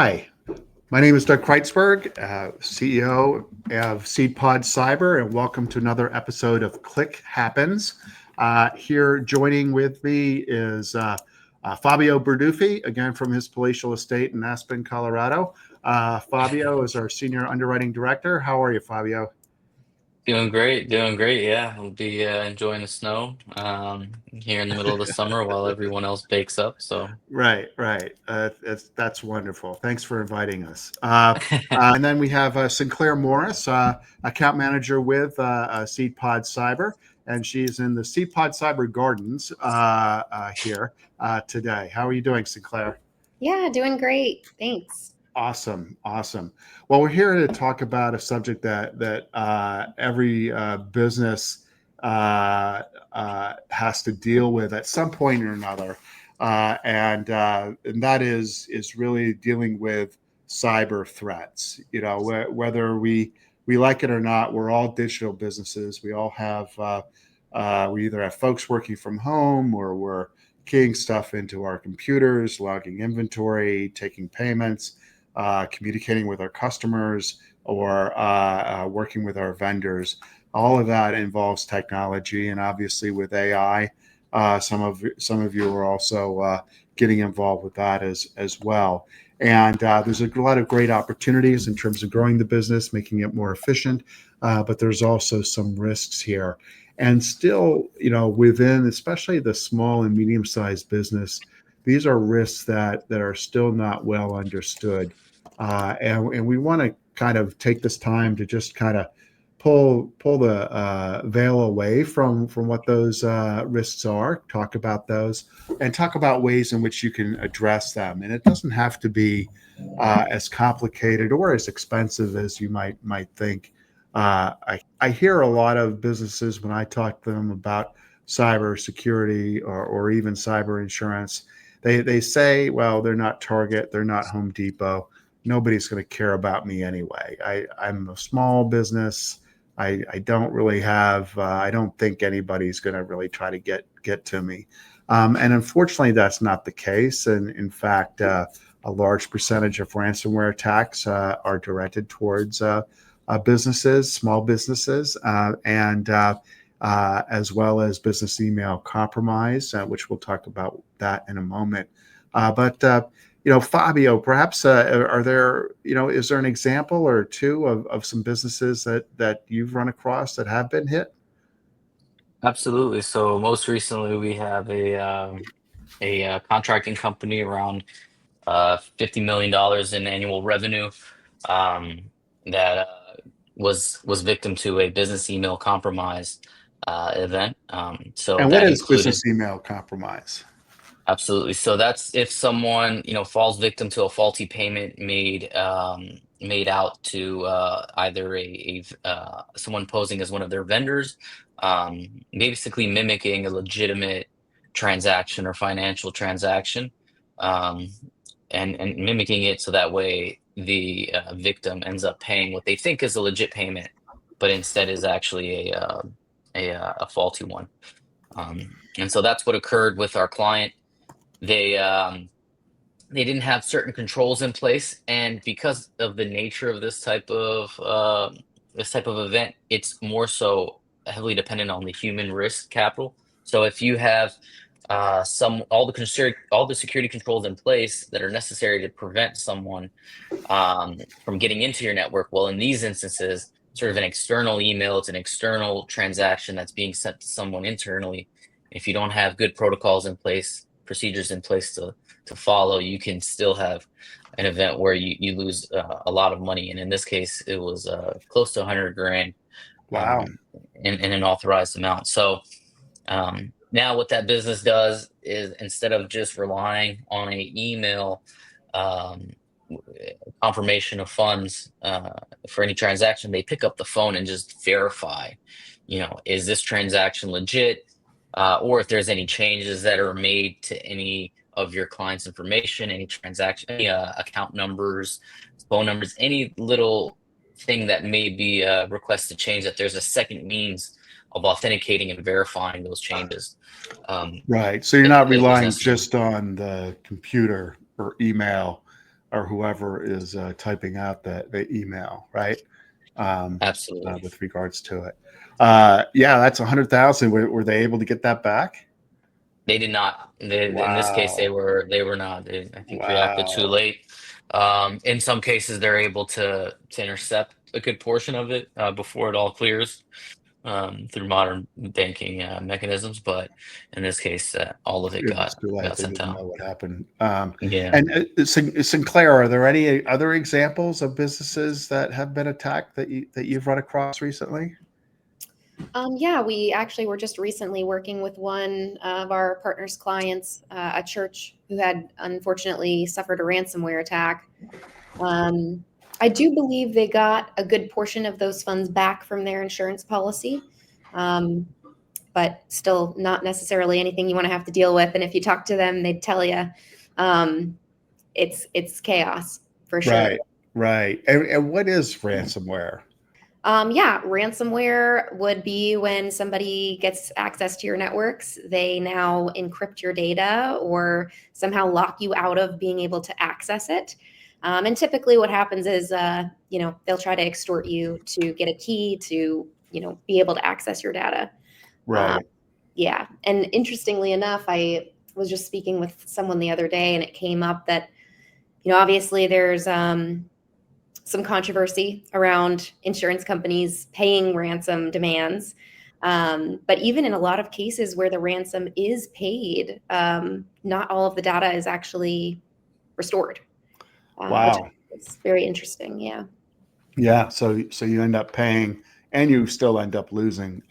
Hi, my name is Doug Kreitzberg, CEO of SeedPod Cyber, and welcome to another episode of Click Happens. Here joining with me is Fabio Berdufi, again from his palatial estate in Aspen, Colorado. Fabio is our Senior Underwriting Director. How are you, Fabio? Doing great, doing great. Yeah, we'll be enjoying the snow here in the middle of the summer while everyone else bakes up. So, Right. That's wonderful. Thanks for inviting us. And then we have Sinclaire Morris, account manager with SeedPod Cyber, and she's in the SeedPod Cyber Gardens here today. How are you doing, Sinclair? Yeah, doing great. Thanks. Awesome. Well, we're here to talk about a subject that every business has to deal with at some point or another, and that is really dealing with cyber threats. You know, whether we like it or not, we're all digital businesses. We all have we either have folks working from home or we're keying stuff into our computers, logging inventory, taking payments, communicating with our customers, or working with our vendors. All of that involves technology, and obviously with AI, some of you are also getting involved with that as well. And there's a lot of great opportunities in terms of growing the business, making it more efficient, but there's also some risks here. And still, you know, within especially the small and medium-sized business, these are risks that are still not well understood. And we want to kind of take this time to just kind of pull the veil away from what those risks are, talk about those, and talk about ways in which you can address them. And it doesn't have to be as complicated or as expensive as you might think. I hear a lot of businesses when I talk to them about cyber security or even cyber insurance. They say, well, they're not Target, they're not Home Depot. Nobody's going to care about me anyway. I'm a small business. I don't really have. I don't think anybody's going to really try to get to me. And unfortunately, that's not the case. And in fact, a large percentage of ransomware attacks are directed towards businesses, small businesses, and as well as business email compromise, which we'll talk about that in a moment. But you know, Fabio, perhaps are there, you know, is there an example or two of some businesses that you've run across that have been hit? absolutely. So, most recently, we have a contracting company around $50 million in annual revenue um, that was victim to a business email compromise event. So And what that is included. business email compromise? Absolutely. So that's if someone, falls victim to a faulty payment made out to either someone posing as one of their vendors, basically mimicking a legitimate transaction or financial transaction, um, and mimicking it so that way the victim ends up paying what they think is a legit payment, but instead is actually a faulty one. And so that's what occurred with our client. They um they didn't have certain controls in place, and because of the nature of this type of event, it's more so heavily dependent on the human risk capital. So if you have some all the security controls in place that are necessary to prevent someone from getting into your network, well, in these instances, sort of an external email, it's an external transaction that's being sent to someone internally. If you don't have good protocols in place, procedures in place to follow, you can still have an event where you lose a lot of money. And in this case, it was close to 100 grand Wow. in an authorized amount. So now what that business does is, instead of just relying on a email um, confirmation of funds for any transaction, they pick up the phone and just verify, is this transaction legit? Or if there's any changes that are made to any of your client's information, any transaction, any account numbers, phone numbers, any little thing that may be requested change, that there's a second means of authenticating and verifying those changes, um, Right. So you're not if relying necessary. just on the computer or email. or whoever is typing out the email, right? Absolutely. With regards to it. Yeah, that's 100,000. Were they able to get that back? They did not. In this case, Wow. they were not. I think reacted too Wow. late. In some cases, they're able to intercept a good portion of it before it all clears through modern banking mechanisms. But in this case, all of it It was too late. got They sent didn't out. know what happened. Yeah. And Sinclair, are there any other examples of businesses that have been attacked that you've run across recently? Yeah, we actually were just recently working with one of our partners' clients, a church who had unfortunately suffered a ransomware attack. Um, I do believe they got a good portion of those funds back from their insurance policy, um, but still not necessarily anything you want to have to deal with. And if you talk to them, they'd tell you um, it's chaos for sure. Right, right. And what is ransomware? Yeah, ransomware would be when somebody gets access to your networks. They now encrypt your data or somehow lock you out of being able to access it. And typically, what happens is, they'll try to extort you to get a key to, be able to access your data. Um, Right. yeah, and interestingly enough, I was just speaking with someone the other day, and it came up that, obviously there's some controversy around insurance companies paying ransom demands. But even in a lot of cases where the ransom is paid, not all of the data is actually restored, which Wow. is very interesting. Yeah. Yeah. So you end up paying, and you still end up losing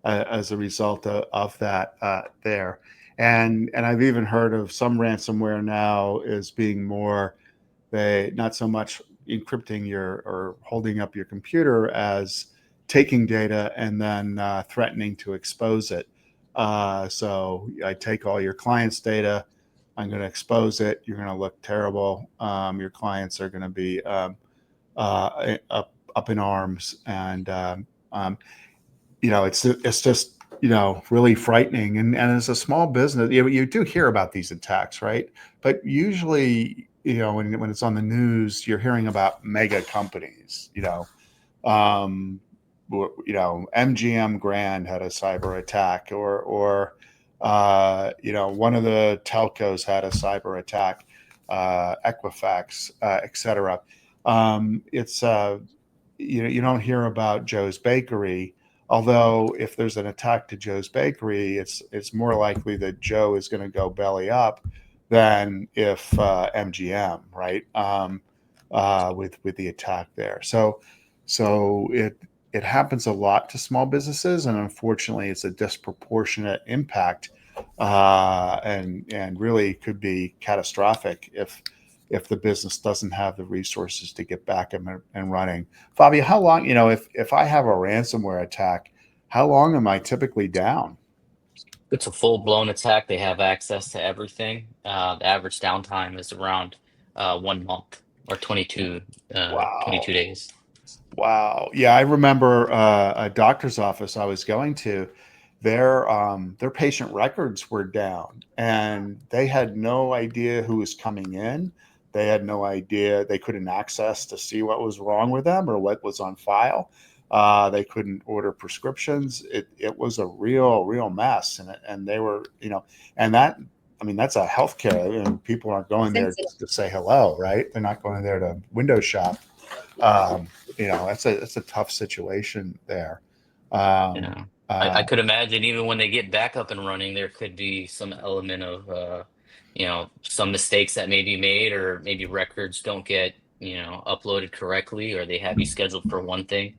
as a result of that there. And I've even heard of some ransomware now is being more, they not so much encrypting your or holding up your computer as taking data and then threatening to expose it. So I take all your clients' data, I'm going to expose it. You're going to look terrible. Your clients are going to be up in arms, and it's just really frightening. And as a small business, you do hear about these attacks, right? But usually, when it's on the news, you're hearing about mega companies. Um, MGM Grand had a cyber attack, or one of the telcos had a cyber attack, Equifax, et cetera. It's you don't hear about Joe's Bakery. Although if there's an attack to Joe's Bakery, it's more likely that Joe is going to go belly up than if MGM, right? With the attack there. So it happens a lot to small businesses, and unfortunately, it's a disproportionate impact, and really could be catastrophic if the business doesn't have the resources to get back and running. Fabio, how long, if I have a ransomware attack, how long am I typically down? It's a full blown attack. They have access to everything. The average downtime is around 1 month or 22 Wow. days. Wow. Yeah, I remember a doctor's office I was going to. Their patient records were down, and they had no idea who was coming in. They had no idea. They couldn't access to see what was wrong with them or what was on file. They couldn't order prescriptions. It was a real mess, and they were, and that, I mean, that's a healthcare, and people aren't going there Sensitive. to say hello, right? They're not going there to window shop. um, that's a tough situation there. Um, Yeah. I uh, could imagine even when they get back up and running, there could be some element of, some mistakes that may be made, or maybe records don't get, uploaded correctly, or they have you scheduled for one thing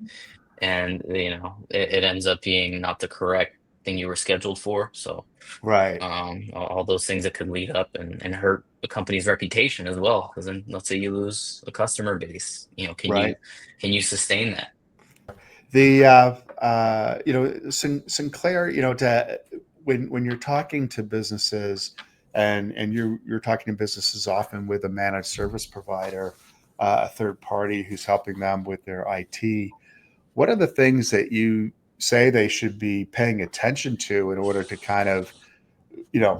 and, it ends up being not the correct thing you were scheduled for. So, right, all those things that could lead up and hurt the company's reputation as well. Because then let's say you lose a customer base, right. can you sustain that? The Sinclair, when you're talking to businesses, and you're talking to businesses often with a managed service provider, a third party who's helping them with their IT. What are the things that you say they should be paying attention to in order to kind of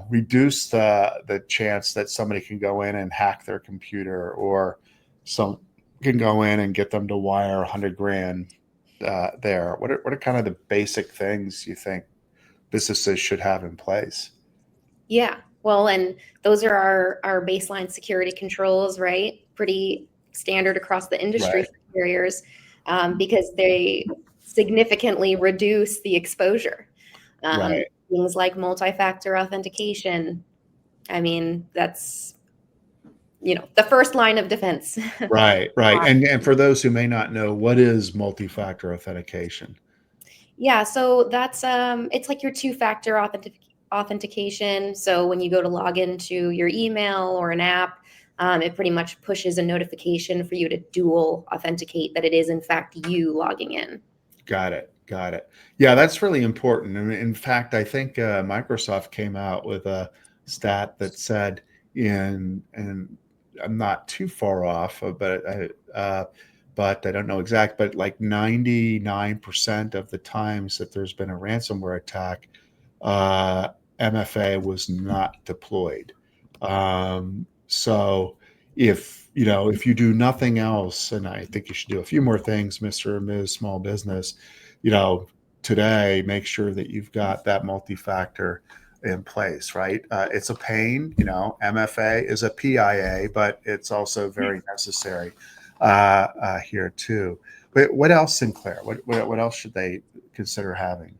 reduce the chance that somebody can go in and hack their computer, or some can go in and get them to wire 100 grand there. What are kind of the basic things you think businesses should have in place? Yeah. Well, and those are our baseline security controls, right? Pretty standard across the industry Right. for carriers, because they significantly reduce the exposure. Right. Things like multi-factor authentication. I mean, that's, the first line of defense. Right. And for those who may not know, what is multi-factor authentication? Yeah, so that's it's like your two-factor authentication. So when you go to log into your email or an app, it pretty much pushes a notification for you to dual authenticate that it is in fact you logging in. Got it. Yeah, that's really important. And in fact, I think Microsoft came out with a stat that said, and I'm not too far off, but I don't know exact, but like 99% of the times that there's been a ransomware attack, uh, MFA was not deployed. So if you do nothing else, and I think you should do a few more things, Mr. or Ms. Small Business, today, make sure that you've got that multi-factor in place, right? It's a pain, MFA is a PIA, but it's also very necessary here too. But what else, Sinclaire? What else should they consider having?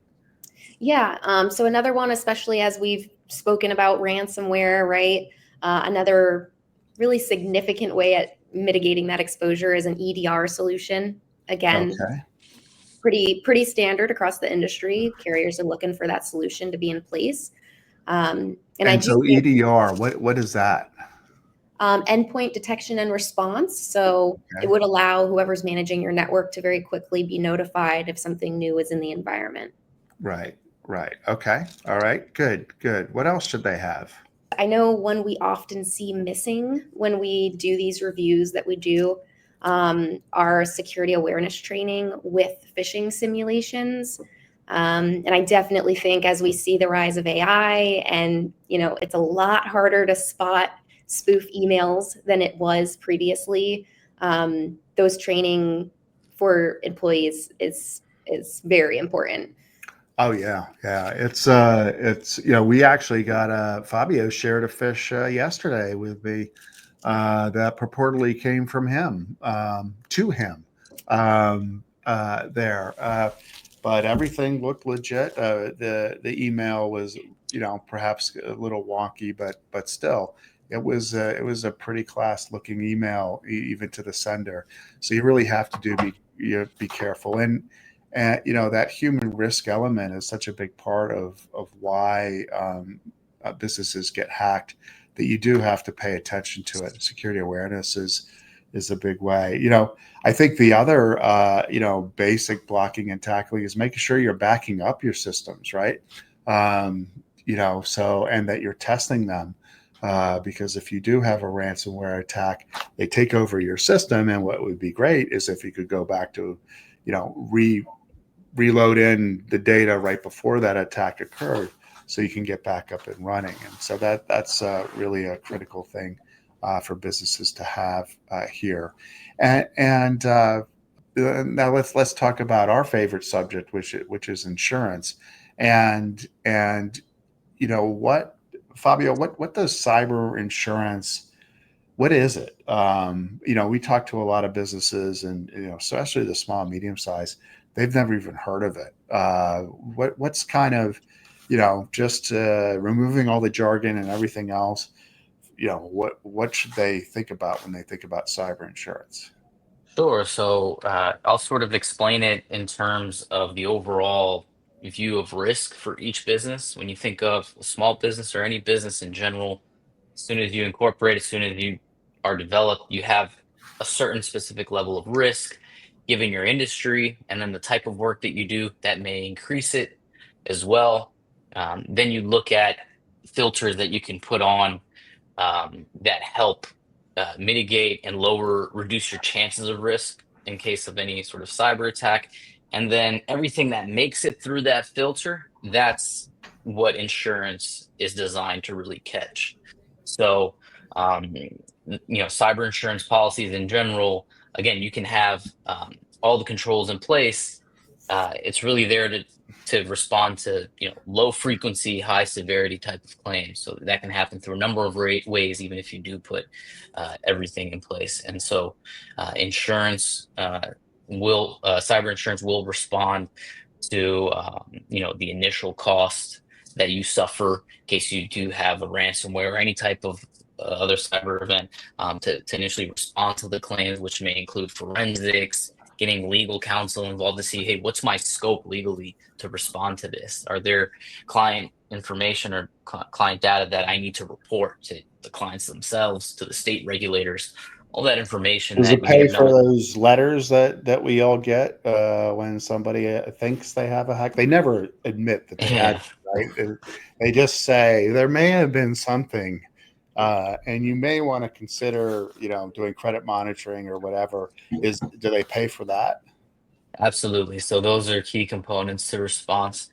Yeah. So another one, especially as we've spoken about ransomware, right? Another really significant way at mitigating that exposure is an EDR solution. Again, Okay. pretty standard across the industry. Carriers are looking for that solution to be in place. And I do so think EDR, what is that? endpoint detection and response. So Okay. it would allow whoever's managing your network to very quickly be notified if something new is in the environment. Right. Okay. All right. Good. What else should they have? I know one we often see missing when we do these reviews that we do, our security awareness training with phishing simulations. And I definitely think as we see the rise of AI and, it's a lot harder to spot spoof emails than it was previously. Those training for employees is very important. Oh yeah. It's we actually got Fabio shared a fish yesterday with me that purportedly came from him to him there. But everything looked legit. The email was perhaps a little wonky, but still it was a pretty class looking email even to the sender. So you really have to be careful. And that human risk element is such a big part of why businesses get hacked, that you do have to pay attention to it. Security awareness is a big way. I think the other basic blocking and tackling is making sure you're backing up your systems, right? So, and that you're testing them. Because if you do have a ransomware attack, they take over your system, and what would be great is if you could go back to reload in the data right before that attack occurred, so you can get back up and running. And so that's really a critical thing for businesses to have here. And now let's talk about our favorite subject, which is insurance. And what, Fabio, what does cyber insurance? What is it? We talk to a lot of businesses, and especially the small, medium size, they've never even heard of it. What's kind of, just removing all the jargon and everything else, what should they think about when they think about cyber insurance? Sure. So I'll sort of explain it in terms of the overall view of risk for each business. When you think of a small business or any business in general, as soon as you incorporate, as soon as you are developed, you have a certain specific level of risk given your industry and then the type of work that you do that may increase it as well. Then you look at filters that you can put on that help mitigate and reduce your chances of risk in case of any sort of cyber attack. and then everything that makes it through that filter, that's what insurance is designed to really catch. So, cyber insurance policies in general, again, you can have all the controls in place. It's really there to respond to low frequency, high severity type of claims. So that can happen through a number of ways, even if you do put everything in place. And so, insurance will cyber insurance will respond to the initial cost that you suffer in case you do have a ransomware or any type of other cyber event, to initially respond to the claims, which may include forensics, getting legal counsel involved to see, hey, what's my scope legally to respond to this? Are there client information or client data that I need to report to the clients themselves, to the state regulators? All that information Does that it you may pay have for not. those letters that we all get when somebody thinks they have a hack? They never admit that they had, Yeah. right? They just say there may have been something, and you may want to consider, doing credit monitoring or whatever. Do they pay for that? Absolutely. So those are key components to the response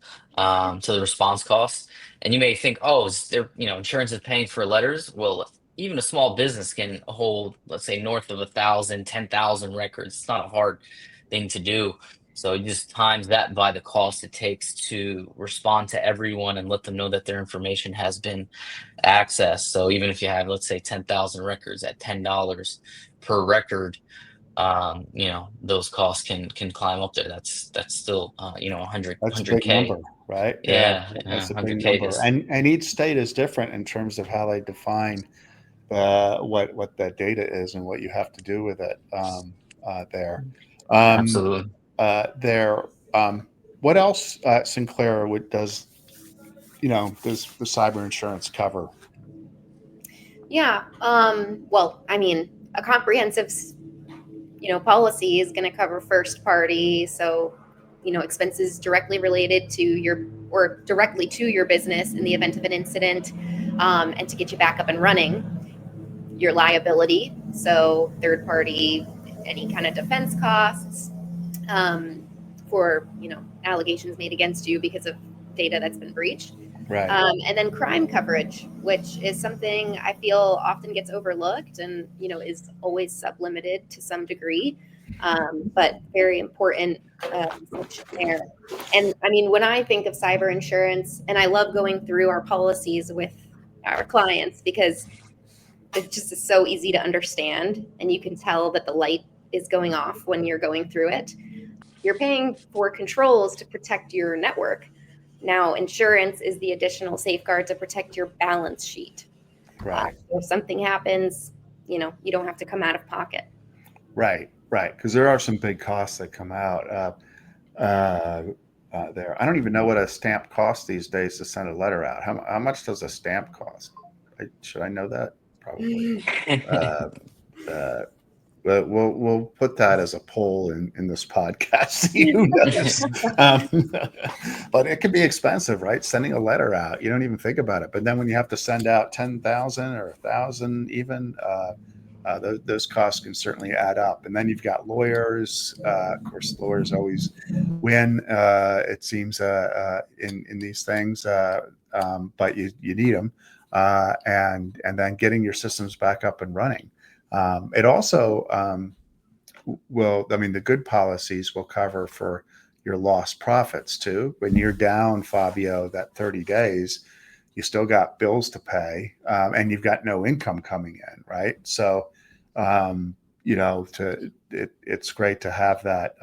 costs. And you may think, oh, is there, insurance is paying for letters? Well, even a small business can hold, let's say, north of 1,000, 10,000 records. It's not a hard thing to do. So you just times that by the cost it takes to respond to everyone and let them know that their information has been accessed. So even if you have, let's say, 10,000 records at $10 per record, those costs can climb up there. That's still 100 That's a big 100K. number, right? Yeah, Yeah, that's a big 100K number. is And each state is different in terms of how they define what that data is and what you have to do with it there. Um, absolutely. there. What else, Sinclair, does the cyber insurance cover? Yeah. Well, I mean, a comprehensive, policy is going to cover first party. So, expenses directly related to directly to your business in the event of an incident, and to get you back up and running. Your liability. So, third party, any kind of defense costs, for, allegations made against you because of data that's been breached. Right. And then crime coverage, which is something I feel often gets overlooked and, is always sublimited to some degree, but very important function there. And I mean, when I think of cyber insurance, and I love going through our policies with our clients because it just is so easy to understand, and you can tell that the light is going off when you're going through it. You're paying for controls to protect your network. Now, insurance is the additional safeguard to protect your balance sheet. Right. If something happens, you don't have to come out of pocket. Right. Because there are some big costs that come out there. I don't even know what a stamp costs these days to send a letter out. How much does a stamp cost? Should I know that? Probably. But we'll put that as a poll in this podcast. Who knows? But it can be expensive, right? Sending a letter out, you don't even think about it. But then when you have to send out 10,000 or 1,000, even those costs can certainly add up. And then you've got lawyers. Of course, lawyers always win. It seems in these things, but you need them, and then getting your systems back up and running. It also the good policies will cover for your lost profits too. When you're down, Fabio, that 30 days, you still got bills to pay, and you've got no income coming in, right? So, it's great to have that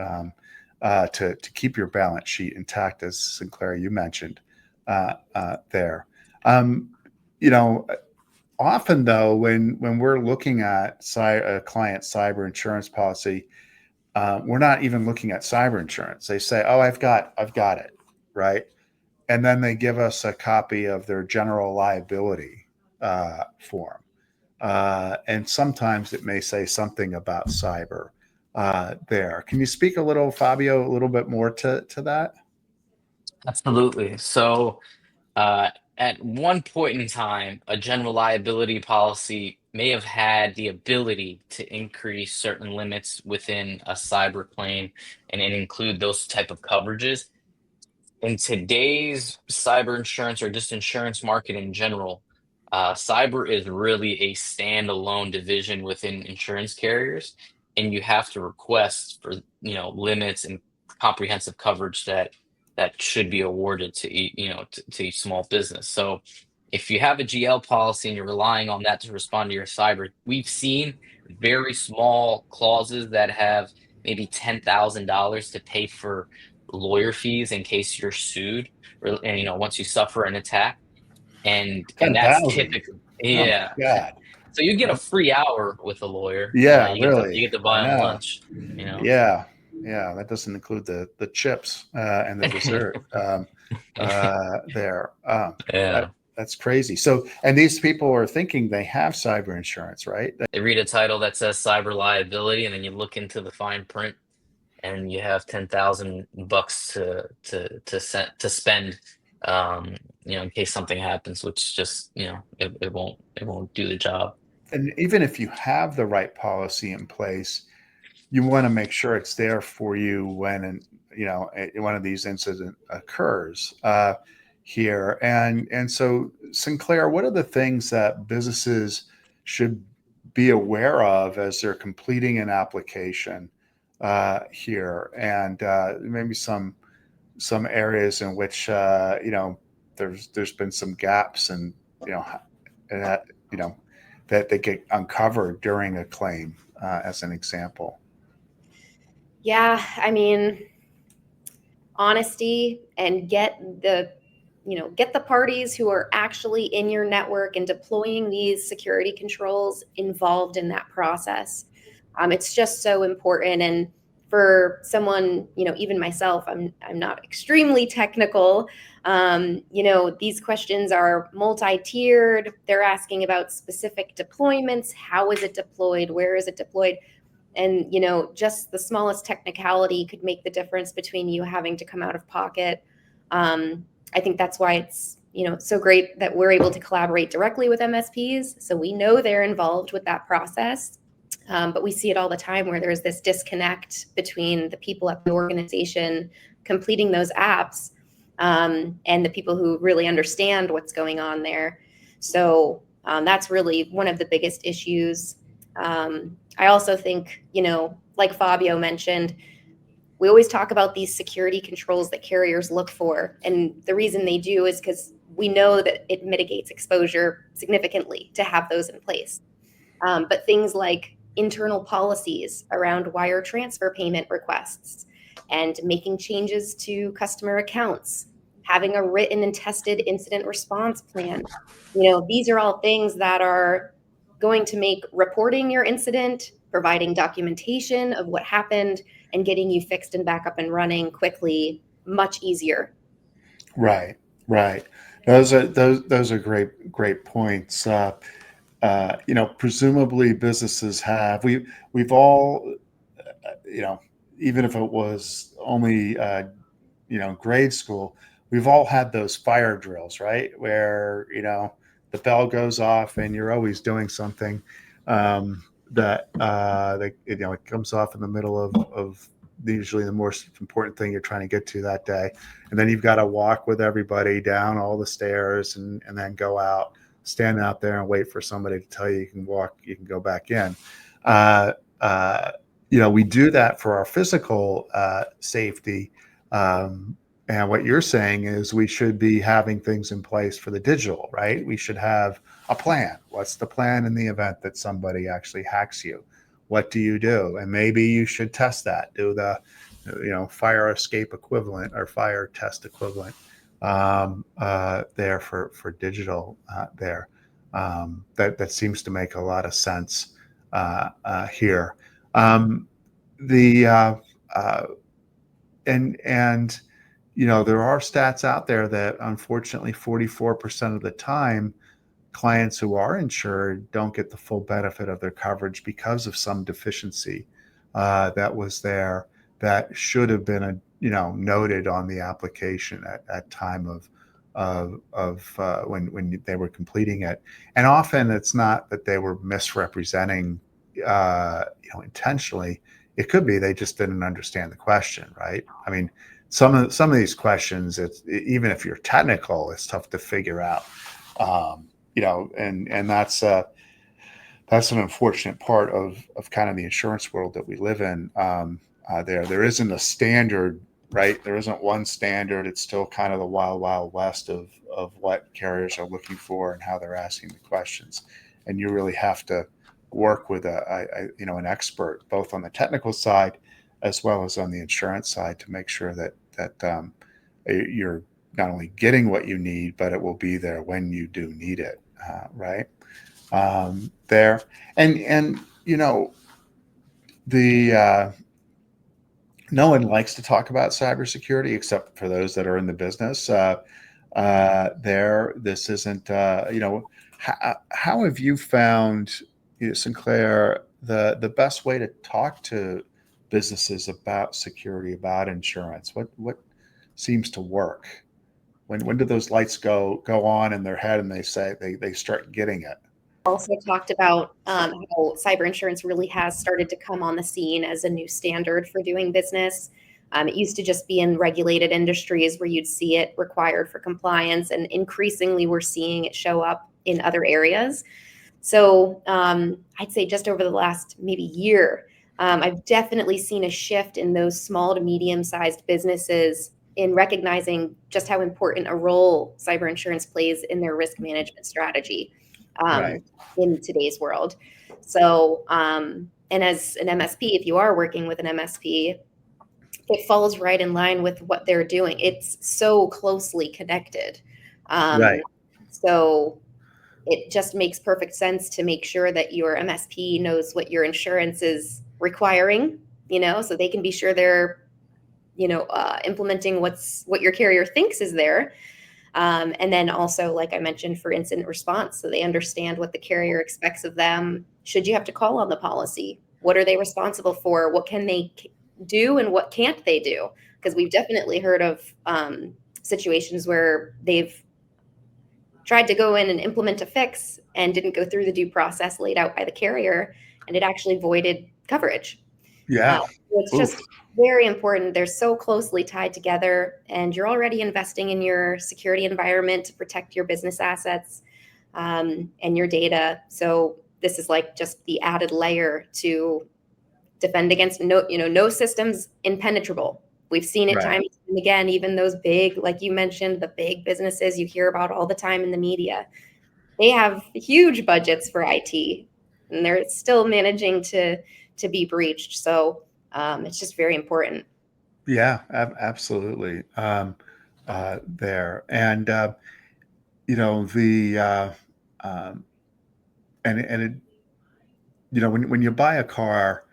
to keep your balance sheet intact, as Sinclair, you mentioned there. Often, though, when we're looking at a client's cyber insurance policy, we're not even looking at cyber insurance. They say, "Oh, I've got it," right? And then they give us a copy of their general liability form, and sometimes it may say something about cyber there. Can you speak a little, Fabio, a little bit more to that? Absolutely. So, at one point in time, a general liability policy may have had the ability to increase certain limits within a cyber claim and include those type of coverages. In today's cyber insurance or just insurance market in general, cyber is really a standalone division within insurance carriers, and you have to request for limits and comprehensive coverage that should be awarded to to each small business. So, if you have a GL policy and you're relying on that to respond to your cyber, we've seen very small clauses that have maybe $10,000 to pay for lawyer fees in case you're sued, or and once you suffer an attack, and that's 10,000. typically, Oh yeah. my God. So you get a Uh, free hour with a lawyer. Yeah, You really. get to I buy them know. lunch. Yeah. Yeah. That doesn't include the chips and the dessert there. Yeah. That's crazy. So, and these people are thinking they have cyber insurance, right? They read a title that says cyber liability, and then you look into the fine print, and you have $10,000 to spend, in case something happens, which just it won't do the job. And even if you have the right policy in place, you want to make sure it's there for you when one of these incident occurs here. And so, Sinclaire, what are the things that businesses should be aware of as they're completing an application here, and maybe some areas in which there's been some gaps, and that that they get uncovered during a claim, as an example. Yeah, I mean, honesty, and get the parties who are actually in your network and deploying these security controls involved in that process. It's just so important. And for someone, even myself, I'm not extremely technical. These questions are multi-tiered. They're asking about specific deployments. How is it deployed? Where is it deployed? And just the smallest technicality could make the difference between you having to come out of pocket. I think that's why it's so great that we're able to collaborate directly with MSPs, so we know they're involved with that process. But we see it all the time where there's this disconnect between the people at the organization completing those apps, and the people who really understand what's going on there. So that's really one of the biggest issues. I also think, like Fabio mentioned, we always talk about these security controls that carriers look for. And the reason they do is because we know that it mitigates exposure significantly to have those in place. But things like internal policies around wire transfer payment requests and making changes to customer accounts, having a written and tested incident response plan. These are all things that are going to make reporting your incident, providing documentation of what happened, and getting you fixed and back up and running quickly much easier. Right, right. Those are great points. Presumably businesses have we've all even if it was only grade school, we've all had those fire drills, right? Where the bell goes off and you're always doing something that it comes off in the middle of usually the most important thing you're trying to get to that day, and then you've got to walk with everybody down all the stairs and then go out, stand out there and wait for somebody to tell you you can go back in. We do that for our physical safety. And what you're saying is we should be having things in place for the digital, right? We should have a plan. What's the plan in the event that somebody actually hacks you? What do you do? And maybe you should test that, do the, fire escape equivalent or fire test equivalent there for digital there. That seems to make a lot of sense here. There are stats out there that unfortunately 44% of the time clients who are insured don't get the full benefit of their coverage because of some deficiency that was there that should have been noted on the application at time when they were completing it. And often it's not that they were misrepresenting, intentionally. It could be they just didn't understand the question, right? I mean, some of these questions, even if you're technical, it's tough to figure out. And that's an unfortunate part of kind of the insurance world that we live in. There isn't a standard, right? There isn't one standard. It's still kind of the wild, wild west of what carriers are looking for and how they're asking the questions. And you really have to work with an expert, both on the technical side as well as on the insurance side, to make sure that you're not only getting what you need, but it will be there when you do need it, right? There. And the no one likes to talk about cybersecurity except for those that are in the business. This isn't, how have you found, Sinclaire, the best way to talk to businesses about security, about insurance? What seems to work? When do those lights go on in their head and they start getting it? Also talked about how cyber insurance really has started to come on the scene as a new standard for doing business. It used to just be in regulated industries where you'd see it required for compliance, and increasingly we're seeing it show up in other areas. So I'd say just over the last maybe year, I've definitely seen a shift in those small to medium-sized businesses in recognizing just how important a role cyber insurance plays in their risk management strategy. Right. In today's world. So, and as an MSP, if you are working with an MSP, it falls right in line with what they're doing. It's so closely connected. Right. So it just makes perfect sense to make sure that your MSP knows what your insurance is requiring, so they can be sure they're, implementing what your carrier thinks is there. And then also, like I mentioned, for incident response, so they understand what the carrier expects of them. Should you have to call on the policy? What are they responsible for? What can they do and what can't they do? Because we've definitely heard of situations where they've tried to go in and implement a fix and didn't go through the due process laid out by the carrier, and it actually voided coverage. Yeah. So it's just very important. They're so closely tied together, and you're already investing in your security environment to protect your business assets and your data. So this is like just the added layer to defend against. No system's impenetrable. We've seen it Right. time and again. Even those big, like you mentioned, the big businesses you hear about all the time in the media, they have huge budgets for IT, and they're still managing to be breached. So it's just very important. Yeah, absolutely. There. And the and it, when you buy a car,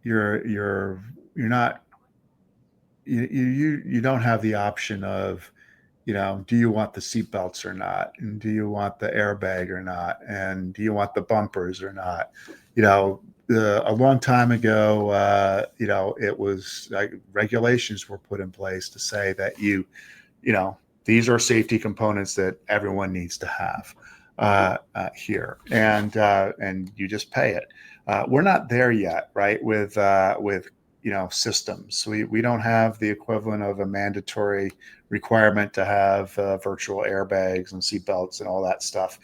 you're not, you don't have the option of, do you want the seat belts or not, and do you want the airbag or not, and do you want the bumpers or not? A long time ago, it was like regulations were put in place to say that these are safety components that everyone needs to have here, and you just pay it. We're not there yet, right? With systems, we don't have the equivalent of a mandatory requirement to have virtual airbags and seatbelts and all that stuff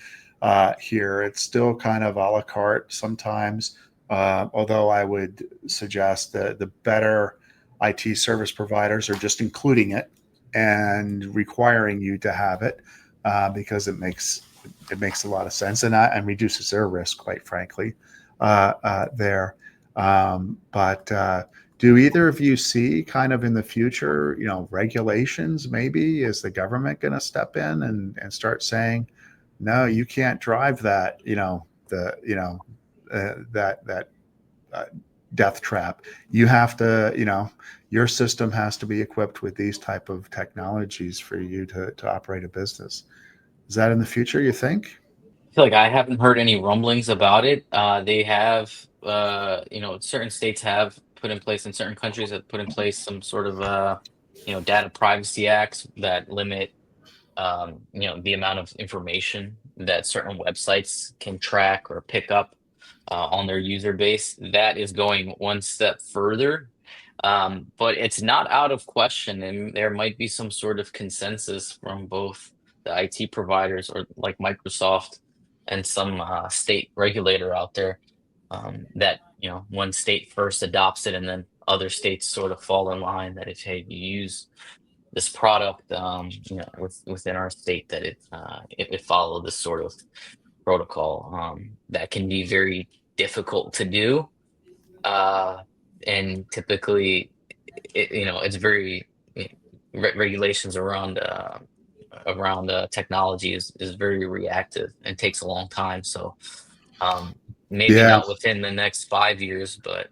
here. It's still kind of a la carte sometimes. Although I would suggest that the better IT service providers are just including it and requiring you to have it because it makes a lot of sense and reduces their risk, quite frankly, there. But do either of you see kind of in the future, regulations maybe? Is the government going to step in and start saying, no, you can't drive that, that death trap. You have to, your system has to be equipped with these type of technologies for you to operate a business. Is that in the future, you think? I feel like I haven't heard any rumblings about it. They have, certain states have put in place, and certain countries have put in place some sort of, data privacy acts that limit the amount of information that certain websites can track or pick up on their user base, that is going one step further. But it's not out of question, and there might be some sort of consensus from both the IT providers or like Microsoft and some state regulator out there, that one state first adopts it and then other states sort of fall in line, that if, hey, you use this product within our state, that it follow this sort of protocol, that can be very difficult to do, and typically it's very regulations around technology is very reactive and takes a long time. So maybe Yeah. not within the next 5 years, but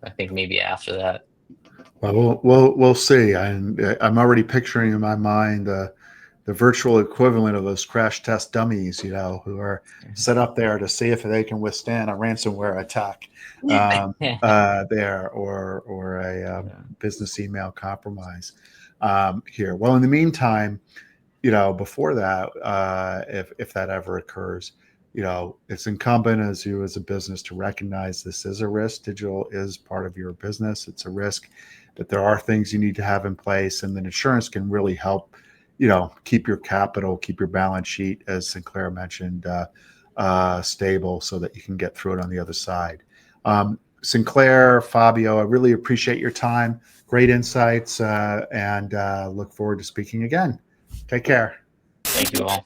I think maybe after that. Well, we'll see. I'm already picturing in my mind the virtual equivalent of those crash test dummies, who are set up there to see if they can withstand a ransomware attack there, or a business email compromise here. Well, in the meantime, before that, if that ever occurs, it's incumbent as you as a business to recognize this is a risk. Digital is part of your business. It's a risk, that there are things you need to have in place, and then insurance can really help, keep your capital, keep your balance sheet, as Sinclaire mentioned, stable, so that you can get through it on the other side. Sinclaire, Fabio, I really appreciate your time. Great insights, and look forward to speaking again. Take care. Thank you all.